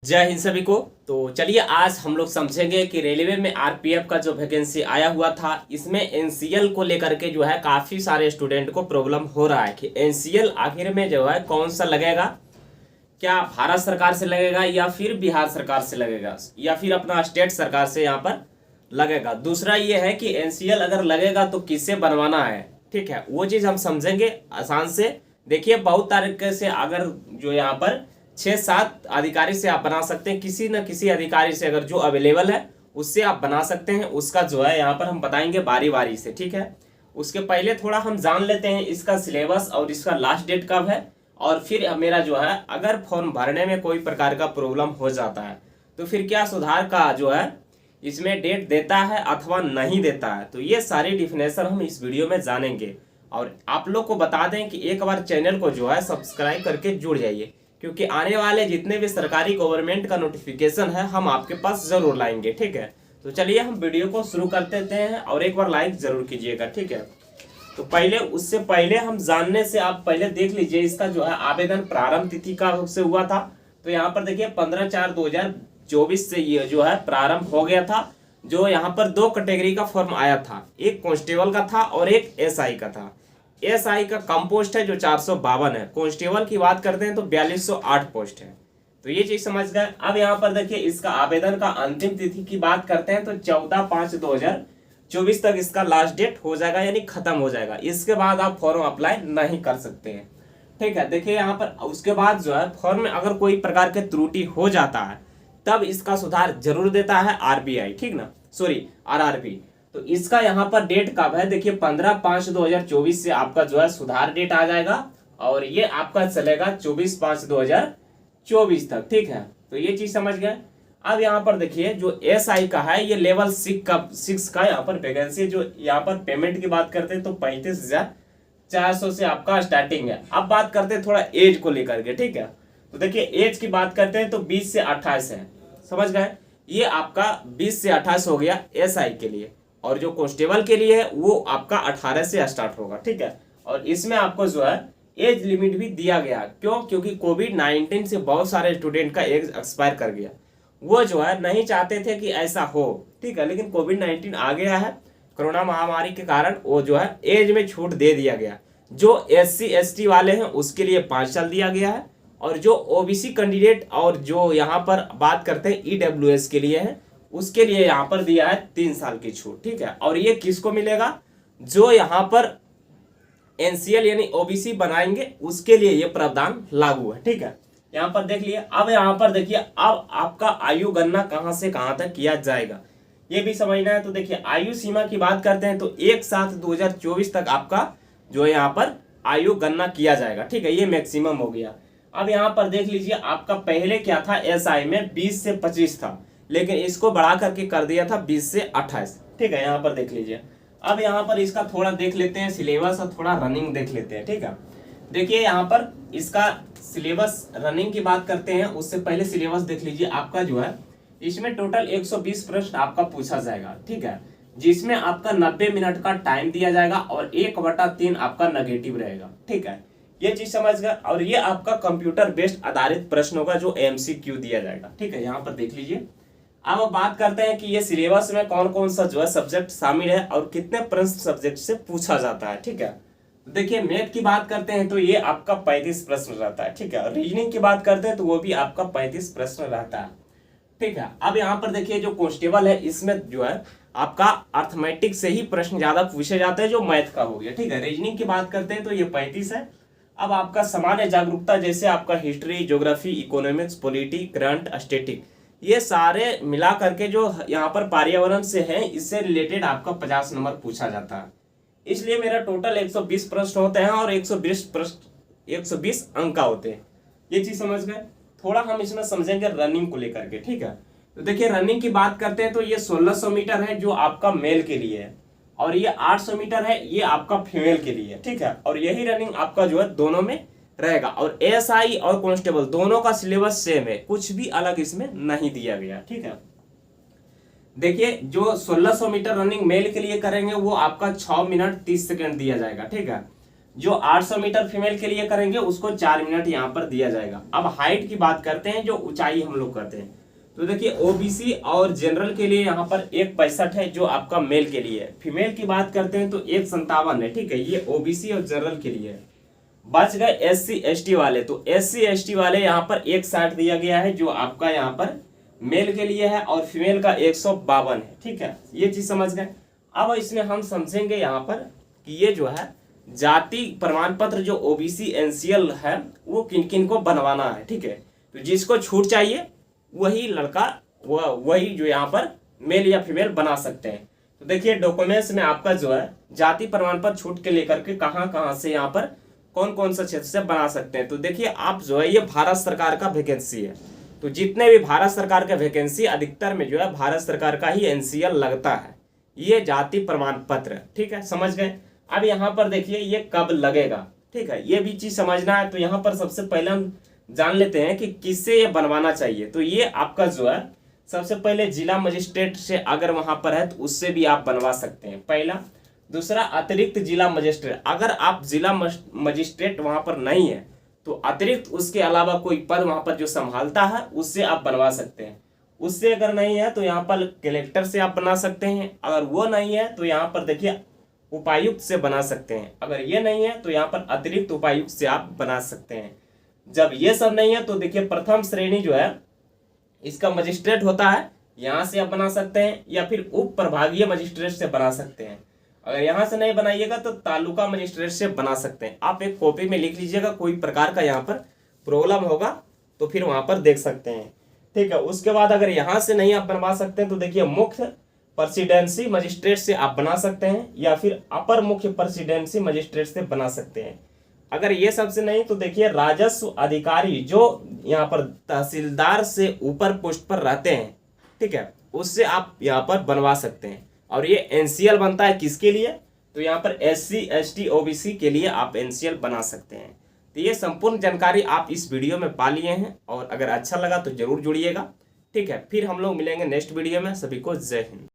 जय हिंद सभी को। तो चलिए आज हम लोग समझेंगे कि रेलवे में आरपीएफ का जो वैकेंसी आया हुआ था इसमें एनसीएल को लेकर के जो है काफ़ी सारे स्टूडेंट को प्रॉब्लम हो रहा है कि एनसीएल आखिर में जो है कौन सा लगेगा, क्या भारत सरकार से लगेगा या फिर बिहार सरकार से लगेगा या फिर अपना स्टेट सरकार से यहाँ पर लगेगा। दूसरा ये है कि एनसीएल अगर लगेगा तो किससे बनवाना है, ठीक है, वो चीज़ हम समझेंगे आसान से। देखिए बहुत तरीके से अगर जो यहाँ पर 6-7 अधिकारी से आप बना सकते हैं, किसी न किसी अधिकारी से अगर जो अवेलेबल है उससे आप बना सकते हैं। उसका जो है यहाँ पर हम बताएंगे बारी बारी से, ठीक है। उसके पहले थोड़ा हम जान लेते हैं इसका सिलेबस और इसका लास्ट डेट कब है, और फिर मेरा जो है अगर फॉर्म भरने में कोई प्रकार का प्रॉब्लम हो जाता है तो फिर क्या सुधार का जो है इसमें डेट देता है अथवा नहीं देता है, तो ये सारी डिफिनेशन हम इस वीडियो में जानेंगे। और आप लोग को बता दें कि एक बार चैनल को जो है सब्सक्राइब करके जुड़ जाइए, क्योंकि आने वाले जितने भी सरकारी गवर्नमेंट का नोटिफिकेशन है हम आपके पास जरूर लाएंगे, ठीक है। तो चलिए हम वीडियो को शुरू कर देते हैं और एक बार लाइक जरूर कीजिएगा, ठीक है। तो पहले उससे पहले हम जानने से आप पहले देख लीजिए इसका जो है आवेदन प्रारंभ तिथि का से हुआ था। तो यहाँ पर देखिए 15/4/2024 से ये जो है प्रारंभ हो गया था। जो यहाँ पर 2 कैटेगरी का फॉर्म आया था, एक कांस्टेबल का था और एक एसआई का था। एसआई का कम पोस्ट है जो 452 है, कांस्टेबल की बात करते हैं तो 4208 पोस्ट है। तो ये चीज समझ गए। अब यहाँ पर देखिए इसका आवेदन का अंतिम तिथि की बात करते हैं तो 14/5/2024 तक इसका लास्ट डेट हो जाएगा, यानी खत्म हो जाएगा। इसके बाद आप फॉर्म अप्लाई नहीं कर सकते हैं, ठीक है। देखिए यहाँ पर उसके बाद जो है फॉर्म में अगर कोई प्रकार की त्रुटि हो जाता है तब इसका सुधार जरूर देता है आरबीआई, ठीक ना, सॉरी आरआरबी। तो इसका यहाँ पर डेट कब है, देखिए 15/5/2024 से आपका जो है सुधार डेट आ जाएगा और ये आपका चलेगा 24/5/2024 तक, ठीक है। तो ये चीज समझ गए। अब यहाँ पर देखिए जो एसआई का है ये लेवल 6 का यहाँ पर वैकेंसी, जो यहाँ पर पेमेंट की बात करते हैं तो 35,400 से आपका स्टार्टिंग है। अब बात करते हैं थोड़ा एज को लेकर के, ठीक है। तो देखिए एज की बात करते हैं तो 20 से 28 है, समझ गए। ये आपका 20 से 28 हो गया एसआई के लिए, और जो कांस्टेबल के लिए है वो आपका 18 से स्टार्ट होगा, ठीक है। और इसमें आपको जो है एज लिमिट भी दिया गया, क्यों, क्योंकि कोविड-19 से बहुत सारे स्टूडेंट का एज एक्सपायर कर गया। वो जो है नहीं चाहते थे कि ऐसा हो, ठीक है, लेकिन कोविड-19 आ गया है कोरोना महामारी के कारण, वो जो है एज में छूट दे दिया गया। जो SC ST वाले हैं उसके लिए 5 साल दिया गया है, और जो ओबीसी कैंडिडेट और जो यहाँ पर बात करते हैं EWS के लिए है उसके लिए यहाँ पर दिया है 3 साल की छूट, ठीक है। और ये किसको मिलेगा, जो यहाँ पर एनसीएल यानी ओबीसी बनाएंगे उसके लिए ये प्रावधान लागू है, ठीक है। यहाँ पर देख लिए। अब यहाँ पर देखिए अब आपका आयु गणना कहाँ से कहाँ तक किया जाएगा ये भी समझना है। तो देखिए आयु सीमा की बात करते हैं तो 1/7/2024 तक आपका जो है यहाँ पर आयु गणना किया जाएगा, ठीक है। ये मैक्सिमम हो गया। अब यहाँ पर देख लीजिए आपका पहले क्या था, एसआई में 20 से 25 था, लेकिन इसको बढ़ा करके कर दिया था 20 से 28, ठीक है। यहाँ पर देख लीजिए। अब यहाँ पर इसका थोड़ा देख लेते हैं सिलेबस और थोड़ा रनिंग देख लेते हैं, ठीक है। देखिए यहाँ पर इसका सिलेबस रनिंग की बात करते हैं उससे पहले सिलेबस देख लीजिए। आपका जो है इसमें टोटल 120 प्रश्न आपका पूछा जाएगा, ठीक है, जिसमें आपका 90 मिनट का टाइम दिया जाएगा और 1/3 आपका नेगेटिव रहेगा, ठीक है। ये चीज समझ गए। और ये आपका कंप्यूटर बेस्ड आधारित प्रश्न होगा जो MCQ दिया जाएगा, ठीक है। यहाँ पर देख लीजिए। अब बात करते हैं कि ये सिलेबस में कौन कौन सा जो है सब्जेक्ट शामिल है और कितने प्रश्न सब्जेक्ट से पूछा जाता है, ठीक है। देखिए मैथ की बात करते हैं तो ये आपका 35 प्रश्न रहता है, ठीक है। रीजनिंग की बात करते हैं तो वो भी आपका 35 प्रश्न रहता है, ठीक है। अब यहाँ पर देखिए जो कांस्टेबल है इसमें जो है आपका अर्थमेटिक से ही प्रश्न ज्यादा पूछे जाते हैं जो मैथ का हो गया, ठीक है। रीजनिंग की बात करते हैं तो ये 35 है। अब आपका सामान्य जागरूकता जैसे आपका history, geography, economics, polity, current, static, ये सारे मिला करके जो यहाँ पर पर्यावरण से है इससे रिलेटेड आपका 50 नंबर पूछा जाता है। इसलिए मेरा टोटल 120 प्रश्न होते हैं और 120 अंक का होते हैं। ये चीज समझ गए। थोड़ा हम इसमें समझेंगे रनिंग को लेकर के, ठीक है। तो देखिए रनिंग की बात करते हैं तो ये 1600 मीटर है जो आपका मेल के लिए है, और ये 800 मीटर है ये आपका फीमेल के लिए, ठीक है। और यही रनिंग आपका जो है दोनों में रहेगा। और एसआई और कांस्टेबल दोनों का सिलेबस सेम है, कुछ भी अलग इसमें नहीं दिया गया, ठीक है। देखिए जो 1600 मीटर रनिंग मेल के लिए करेंगे वो आपका 6 मिनट 30 सेकंड दिया जाएगा, ठीक है। जो 800 मीटर फीमेल के लिए करेंगे उसको 4 मिनट यहाँ पर दिया जाएगा। अब हाइट की बात करते हैं, जो ऊंचाई हम लोग करते हैं, तो देखिए ओबीसी और जनरल के लिए यहाँ पर 1.65 है जो आपका मेल के लिए है। फीमेल की बात करते हैं तो 1.57 है, ठीक है, ये ओबीसी और जनरल के लिए है। बच गए एससी एसटी वाले, तो एससी एसटी वाले यहाँ पर 1.60 दिया गया है जो आपका यहाँ पर मेल के लिए है और फीमेल का 152 है, ठीक है, ये चीज समझ गए। अब इसमें हम समझेंगे यहाँ पर कि ये जो है जाति प्रमाण पत्र जो ओबीसी एनसीएल है वो किन किन को बनवाना है, ठीक है। तो जिसको छूट चाहिए वही लड़का वही जो यहाँ पर मेल या फीमेल बना सकते हैं। तो देखिए डॉक्यूमेंट्स में आपका जो है जाति प्रमाण पत्र छूट के लेकर के कहाँ से यहाँ पर कौन कौन सा क्षेत्र से बना सकते हैं। तो देखिए आप जो है ये भारत सरकार का वैकेंसी है, तो जितने भी भारत सरकार का वैकेंसी अधिकतर में जो है भारत सरकार का ही एनसीएल लगता है, ये जाति प्रमाण पत्र, ठीक है, समझ गए। अब यहाँ पर देखिए ये कब लगेगा, ठीक है, ये भी चीज समझना है। तो यहाँ पर सबसे पहले हम जान लेते हैं कि किससे ये बनवाना चाहिए। तो ये आपका जो है सबसे पहले जिला मजिस्ट्रेट से अगर वहां पर है तो उससे भी आप बनवा सकते हैं, पहला। दूसरा अतिरिक्त जिला मजिस्ट्रेट, अगर आप जिला मजिस्ट्रेट वहां पर नहीं है तो अतिरिक्त उसके अलावा कोई पद वहां पर जो संभालता है उससे आप बनवा सकते हैं। उससे अगर नहीं है तो यहाँ पर कलेक्टर से आप बना सकते हैं, अगर वो नहीं है तो यहाँ पर देखिए उपायुक्त से बना सकते हैं, अगर ये नहीं है तो यहाँ पर अतिरिक्त उपायुक्त से आप बना सकते हैं। जब ये सब नहीं है तो देखिए प्रथम श्रेणी जो है इसका मजिस्ट्रेट होता है, यहाँ से आप बना सकते हैं, या फिर उप प्रभागीय मजिस्ट्रेट से बना सकते हैं। अगर यहाँ से नहीं बनाइएगा तो तालुका मजिस्ट्रेट से बना सकते हैं। आप एक कॉपी में लिख लीजिएगा, कोई प्रकार का यहाँ पर प्रॉब्लम होगा तो फिर वहां पर देख सकते हैं, ठीक है। उसके बाद अगर यहाँ से नहीं आप बनवा सकते हैं तो देखिए मुख्य प्रेसिडेंसी मजिस्ट्रेट से आप बना सकते हैं, या फिर अपर मुख्य प्रेसिडेंसी मजिस्ट्रेट से बना सकते हैं। अगर ये सबसे नहीं तो देखिए राजस्व अधिकारी जो यहाँ पर तहसीलदार से ऊपर पोस्ट पर रहते हैं, ठीक है, उससे आप यहाँ पर बनवा सकते हैं। और ये एनसीएल बनता है किसके लिए, तो यहाँ पर एससी एसटी ओबीसी के लिए आप एनसीएल बना सकते हैं। तो ये संपूर्ण जानकारी आप इस वीडियो में पा लिए हैं, और अगर अच्छा लगा तो जरूर जुड़िएगा, ठीक है। फिर हम लोग मिलेंगे नेक्स्ट वीडियो में। सभी को जय हिंद।